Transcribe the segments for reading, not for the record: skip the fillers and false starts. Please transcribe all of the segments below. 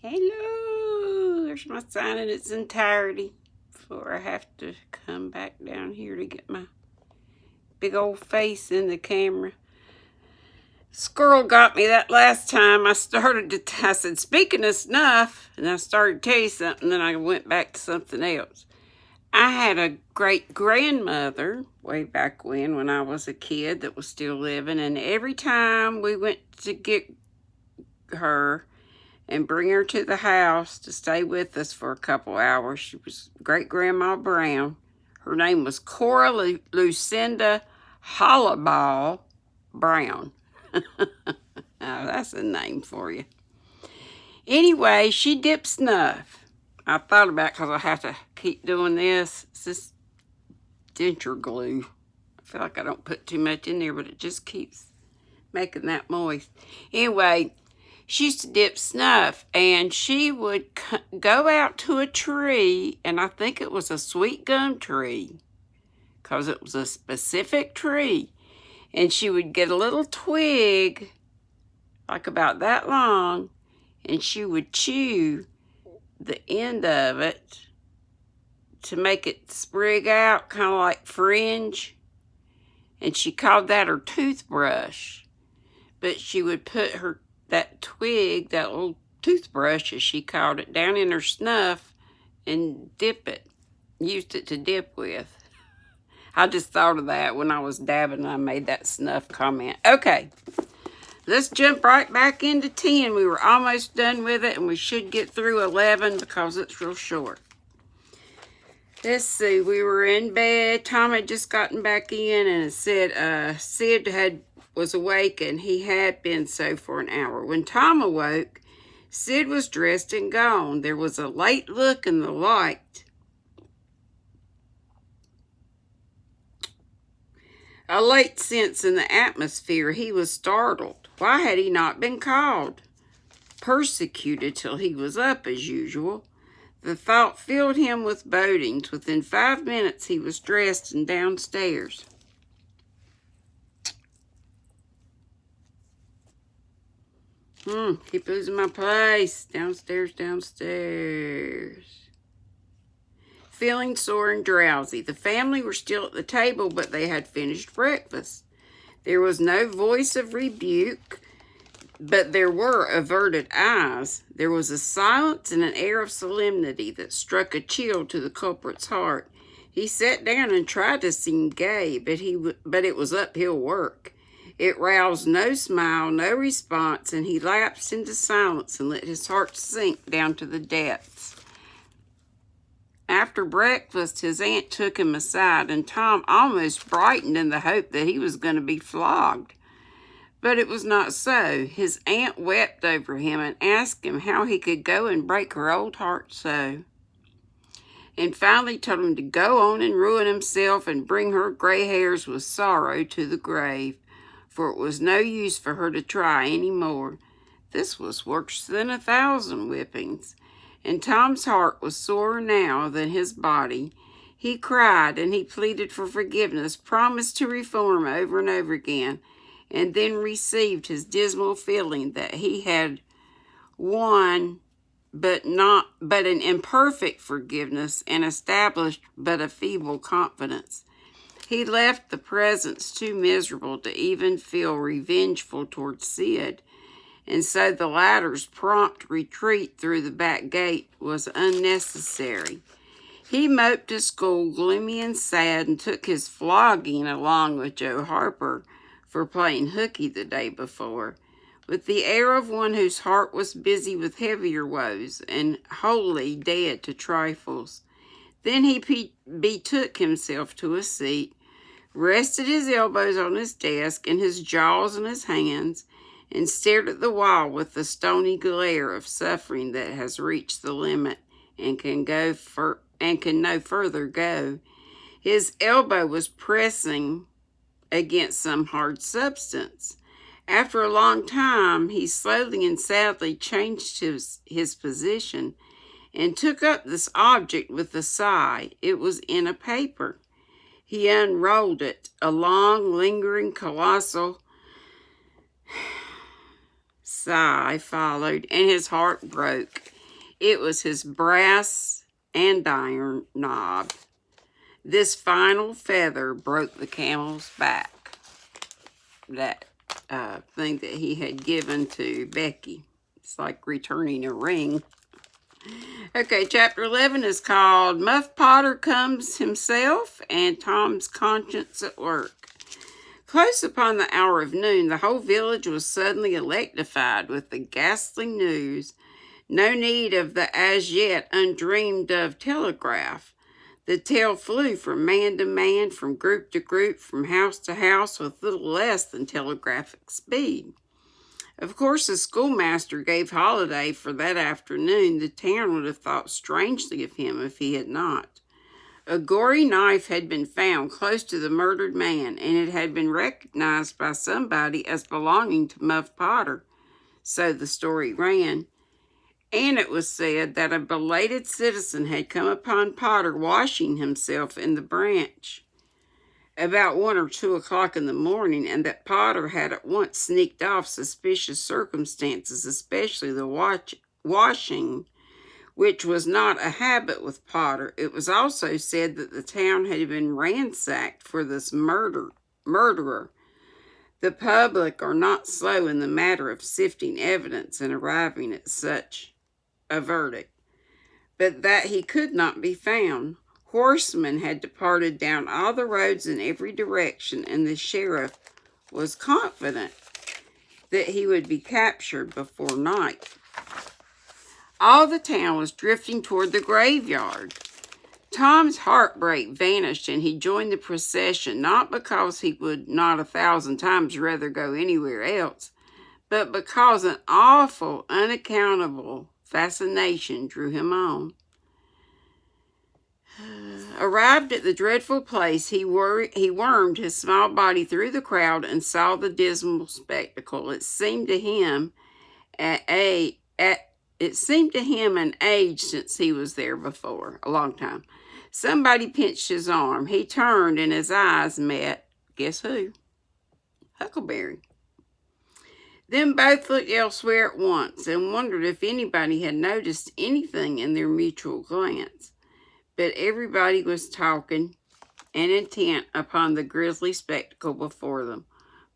Hello! There's my sign in its entirety before I have to come back down here to get my big old face in the camera. Squirrel got me that last time. I said, speaking of snuff, and I started to tell you something, then I went back to something else. I had a great grandmother way back when I was a kid that was still living, and every time we went to get her and bring her to the house to stay with us for a couple hours. She was Great Grandma Brown. Her name was Cora Lucinda Hollaball Brown. Now, that's a name for you. Anyway, she dipped snuff. I thought about it because I have to keep doing this. It's this denture glue. I feel like I don't put too much in there, but it just keeps making that moist. Anyway, she used to dip snuff, and she would go out to a tree, and I think it was a sweet gum tree, because it was a specific tree, and she would get a little twig, like about that long, and she would chew the end of it to make it sprig out, kind of like fringe, and she called that her toothbrush. But she would put that twig, that little toothbrush as she called it, down in her snuff and dip it. Used it to dip with. I just thought of that when I was dabbing and I made that snuff comment. Okay, let's jump right back into 10. We were almost done with it, and we should get through 11 because it's real short. Let's see, we were in bed. Tom had just gotten back in, and it said Sid was awake, and he had been so for an hour. When Tom awoke, Sid was dressed and gone. There was a late look in the light. A late sense in the atmosphere. He was startled. Why had he not been called? Persecuted till he was up as usual. The thought filled him with bodings. Within 5 minutes, he was dressed and downstairs. Keep losing my place. Downstairs. Feeling sore and drowsy. The family were still at the table, but they had finished breakfast. There was no voice of rebuke, but there were averted eyes. There was a silence and an air of solemnity that struck a chill to the culprit's heart. He sat down and tried to seem gay, but it was uphill work. It roused no smile, no response, and he lapsed into silence and let his heart sink down to the depths. After breakfast, his aunt took him aside, and Tom almost brightened in the hope that he was going to be flogged. But it was not so. His aunt wept over him and asked him how he could go and break her old heart so, and finally told him to go on and ruin himself and bring her gray hairs with sorrow to the grave, for it was no use for her to try any more. This was worse than 1,000 whippings, and Tom's heart was sorer now than his body. He cried and he pleaded for forgiveness, promised to reform over and over again, and then received his dismal feeling that he had won but an imperfect forgiveness, and established but a feeble confidence. He left the presence too miserable to even feel revengeful toward Sid, and so the latter's prompt retreat through the back gate was unnecessary. He moped to school, gloomy and sad, and took his flogging along with Joe Harper for playing hooky the day before, with the air of one whose heart was busy with heavier woes and wholly dead to trifles. Then he betook himself to a seat, rested his elbows on his desk and his jaws in his hands, and stared at the wall with the stony glare of suffering that has reached the limit and can no further go. His elbow was pressing against some hard substance. After a long time, he slowly and sadly changed his position and took up this object with a sigh. It was in a paper. He unrolled it, a long, lingering, colossal sigh followed, and his heart broke. It was his brass andiron knob. This final feather broke the camel's back. That thing that he had given to Becky. It's like returning a ring. Okay, chapter 11 is called Muff Potter Comes Himself and Tom's Conscience at Work. Close upon the hour of noon, the whole village was suddenly electrified with the ghastly news. No need of the as yet undreamed of telegraph. The tale flew from man to man, from group to group, from house to house with little less than telegraphic speed. Of course, the schoolmaster gave holiday for that afternoon. The town would have thought strangely of him if he had not. A gory knife had been found close to the murdered man, and it had been recognized by somebody as belonging to Muff Potter, so the story ran. And it was said that a belated citizen had come upon Potter washing himself in the branch about 1 or 2 o'clock in the morning, and that Potter had at once sneaked off suspicious circumstances, especially the washing, which was not a habit with Potter. It was also said that the town had been ransacked for this murderer. The public are not slow in the matter of sifting evidence and arriving at such a verdict, but that he could not be found. Horsemen had departed down all the roads in every direction, and the sheriff was confident that he would be captured before night. All the town was drifting toward the graveyard. Tom's heartbreak vanished, and he joined the procession, not because he would not 1,000 times rather go anywhere else, but because an awful, unaccountable fascination drew him on. Arrived at the dreadful place, he wormed his small body through the crowd and saw the dismal spectacle. It seemed to him an age since he was there before, a long time. Somebody pinched his arm. He turned, and his eyes met, guess who? Huckleberry. Then both looked elsewhere at once and wondered if anybody had noticed anything in their mutual glance. But everybody was talking and intent upon the grisly spectacle before them.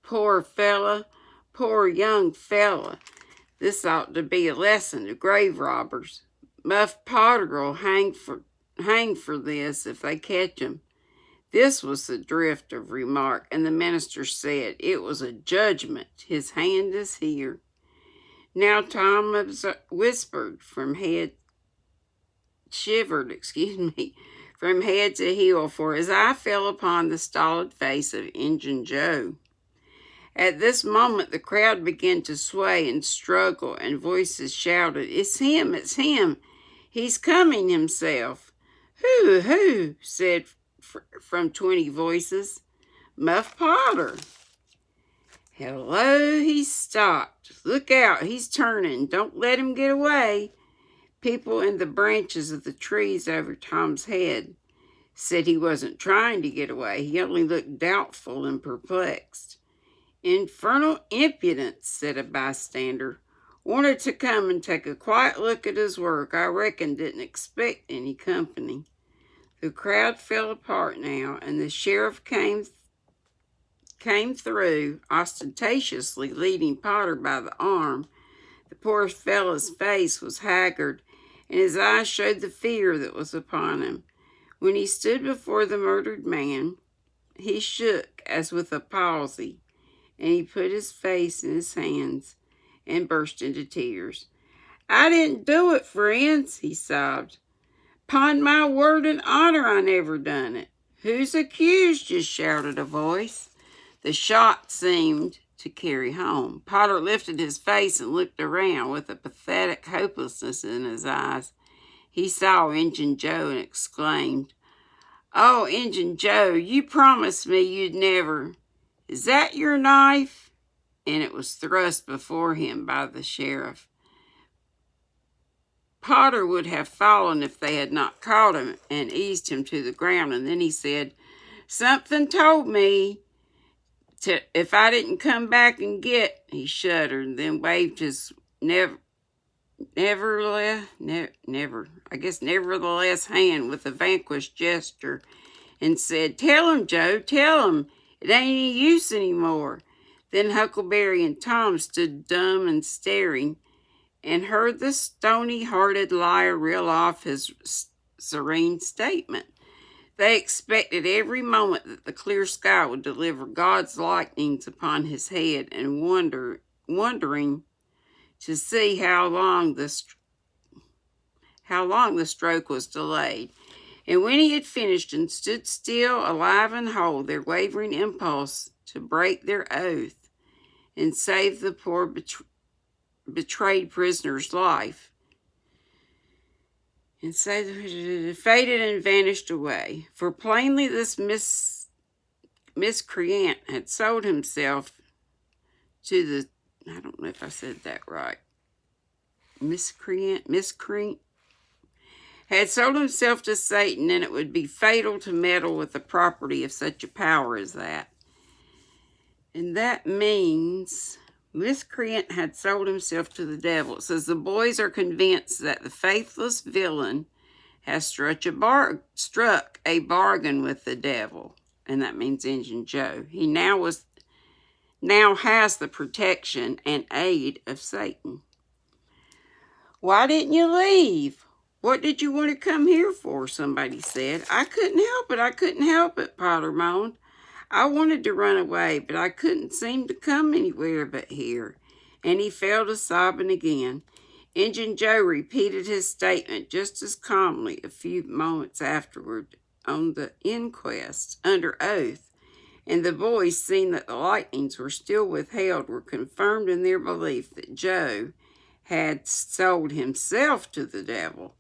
Poor fella, poor young fella. This ought to be a lesson to grave robbers. Muff Potter'll hang for this if they catch him. This was the drift of remark, and the minister said, "It was a judgment. His hand is here." Now Tom shivered from head to heel, for his eye fell upon the stolid face of Injun Joe. At this moment the crowd began to sway and struggle, and voices shouted, "It's him, it's him. He's coming himself." Who, said from 20 voices. "Muff Potter." Hello, he stopped. "Look out, he's turning. Don't let him get away." People in the branches of the trees over Tom's head said he wasn't trying to get away. He only looked doubtful and perplexed. "Infernal impudence," said a bystander. "Wanted to come and take a quiet look at his work. I reckon didn't expect any company." The crowd fell apart now, and the sheriff came through, ostentatiously leading Potter by the arm. The poor fellow's face was haggard, and his eyes showed the fear that was upon him. When he stood before the murdered man, he shook as with a palsy, and he put his face in his hands and burst into tears. "I didn't do it, friends," he sobbed. "'Pon my word and honor, I never done it." "Who's accused?" just shouted a voice. The shot seemed to carry home. Potter lifted his face and looked around with a pathetic hopelessness in his eyes. He saw Injun Joe and exclaimed, "Oh, Injun Joe, you promised me you'd never. Is that your knife?" And it was thrust before him by the sheriff. Potter would have fallen if they had not caught him and eased him to the ground, and then he said, "Something told me if I didn't come back and get, he shuddered, then waved his nevertheless hand with a vanquished gesture and said, "Tell him, Joe, tell him. It ain't any use anymore." Then Huckleberry and Tom stood dumb and staring and heard the stony-hearted liar reel off his serene statement. They expected every moment that the clear sky would deliver God's lightnings upon his head, and wondering to see how long the stroke was delayed. And when he had finished and stood still, alive and whole, their wavering impulse to break their oath and save the poor betrayed prisoner's life, and so faded and vanished away. For plainly this miscreant had sold himself to the, I don't know if I said that right, miscreant, had sold himself to Satan, and it would be fatal to meddle with the property of such a power as that. And that means miscreant had sold himself to the devil. It says the boys are convinced that the faithless villain has struck a bargain with the devil, and that means Injun Joe. He now has the protection and aid of Satan. "Why didn't you leave? What did you want to come here for?" somebody said. "I couldn't help it," Potter moaned. "I wanted to run away, but I couldn't seem to come anywhere but here." And he fell to sobbing again. Injun Joe repeated his statement just as calmly a few moments afterward on the inquest under oath, and the boys, seeing that the lightnings were still withheld, were confirmed in their belief that Joe had sold himself to the devil.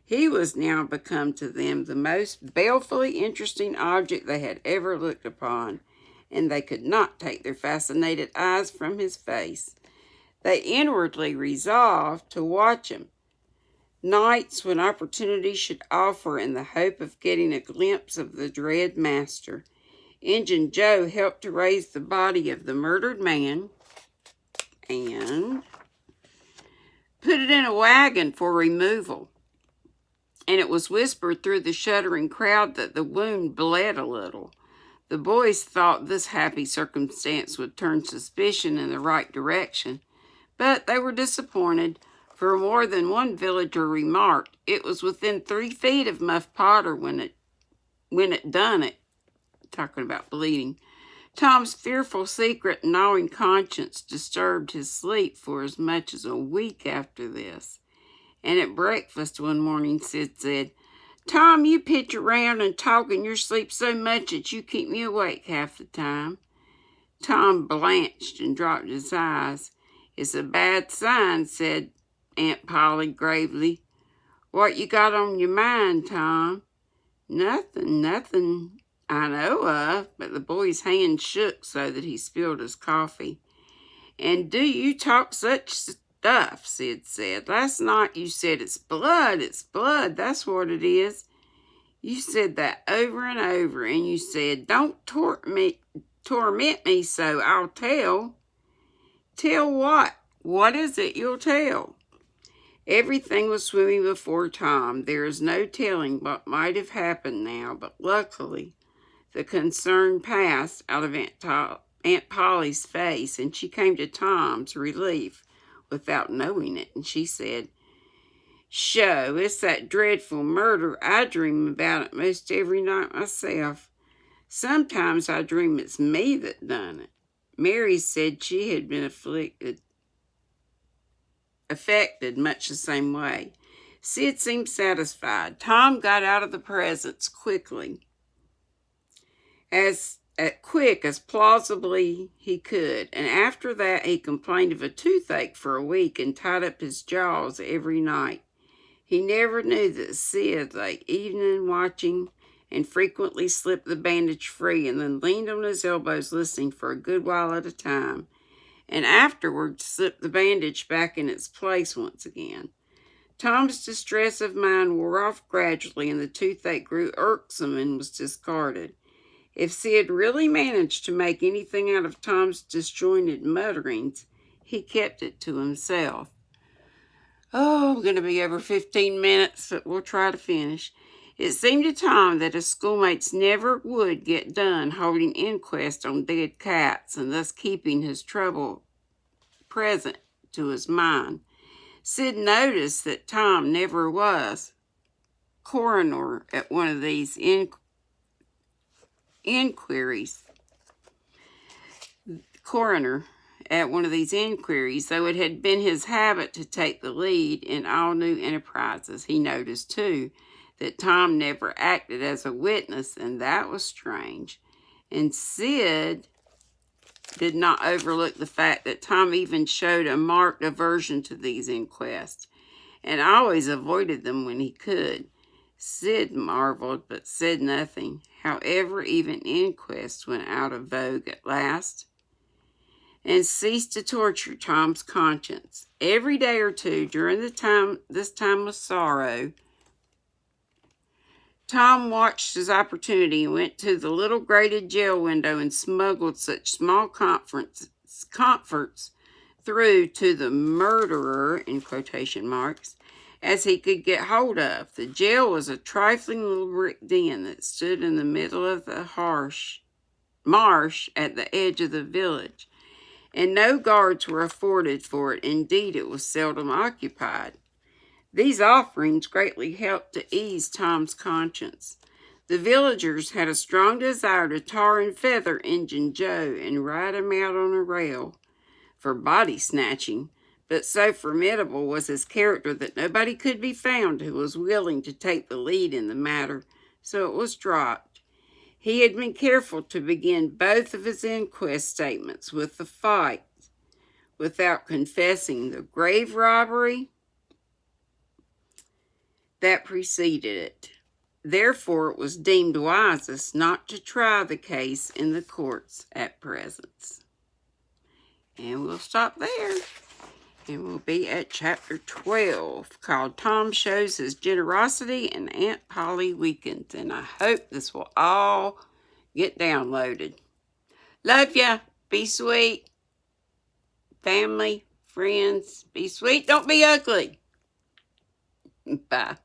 He was now become to them the most balefully interesting object they had ever looked upon, and they could not take their fascinated eyes from his face. They inwardly resolved to watch him nights when opportunity should offer, in the hope of getting a glimpse of the dread master. Injun Joe helped to raise the body of the murdered man and put it in a wagon for removal. And it was whispered through the shuddering crowd that the wound bled a little. The boys thought this happy circumstance would turn suspicion in the right direction, but they were disappointed, for more than one villager remarked it was within 3 feet of Muff Potter when it done it, talking about bleeding. Tom's fearful secret and gnawing conscience disturbed his sleep for as much as a week after this. And at breakfast one morning, Sid said, "Tom, you pitch around and talk in your sleep so much that you keep me awake half the time." Tom blanched and dropped his eyes. "It's a bad sign," said Aunt Polly gravely. "What you got on your mind, Tom?" Nothing I know of," but the boy's hand shook so that he spilled his coffee. "And do you talk such stuff?" Sid said. "Last night you said it's blood, that's what it is. You said that over and over, and you said, 'Don't torment me so, I'll tell.'" "Tell what? What is it you'll tell?" Everything was swimming before Tom. There is no telling what might have happened now, but luckily the concern passed out of Aunt Polly's face, and she came to Tom's relief without knowing it, and she said, "Sho, it's that dreadful murder. I dream about it most every night myself. Sometimes I dream it's me that done it." Mary said she had been affected much the same way. Sid seemed satisfied. Tom got out of the presence quickly, as quick as plausibly he could, and after that he complained of a toothache for a week and tied up his jaws every night. He never knew that Sid lay evening watching and frequently slipped the bandage free and then leaned on his elbows listening for a good while at a time, and afterwards slipped the bandage back in its place once again. Tom's distress of mind wore off gradually, and the toothache grew irksome and was discarded. If Sid really managed to make anything out of Tom's disjointed mutterings, he kept it to himself. Oh, I'm going to be over 15 minutes, but we'll try to finish. It seemed to Tom that his schoolmates never would get done holding inquest on dead cats and thus keeping his trouble present to his mind. Sid noticed that Tom never was coroner at one of these inquiries, though it had been his habit to take the lead in all new enterprises. He noticed, too, that Tom never acted as a witness, and that was strange. And Sid did not overlook the fact that Tom even showed a marked aversion to these inquests, and always avoided them when he could. Sid marveled, but said nothing. However, even inquests went out of vogue at last, and ceased to torture Tom's conscience. Every day or two during this time of sorrow, Tom watched his opportunity and went to the little grated jail window and smuggled such small comforts through to the murderer, in quotation marks, as he could get hold of. The jail was a trifling little brick den that stood in the middle of the marsh at the edge of the village, and no guards were afforded for it. Indeed, it was seldom occupied. These offerings greatly helped to ease Tom's conscience. The villagers had a strong desire to tar and feather Injun Joe and ride him out on a rail for body snatching, but so formidable was his character that nobody could be found who was willing to take the lead in the matter, so it was dropped. He had been careful to begin both of his inquest statements with the fight, without confessing the grave robbery that preceded it. Therefore, it was deemed wisest not to try the case in the courts at present. And we'll stop there. And we'll be at chapter 12, called Tom Shows His Generosity and Aunt Polly Weakens. And I hope this will all get downloaded. Love ya. Be sweet. Family, friends, be sweet. Don't be ugly. Bye.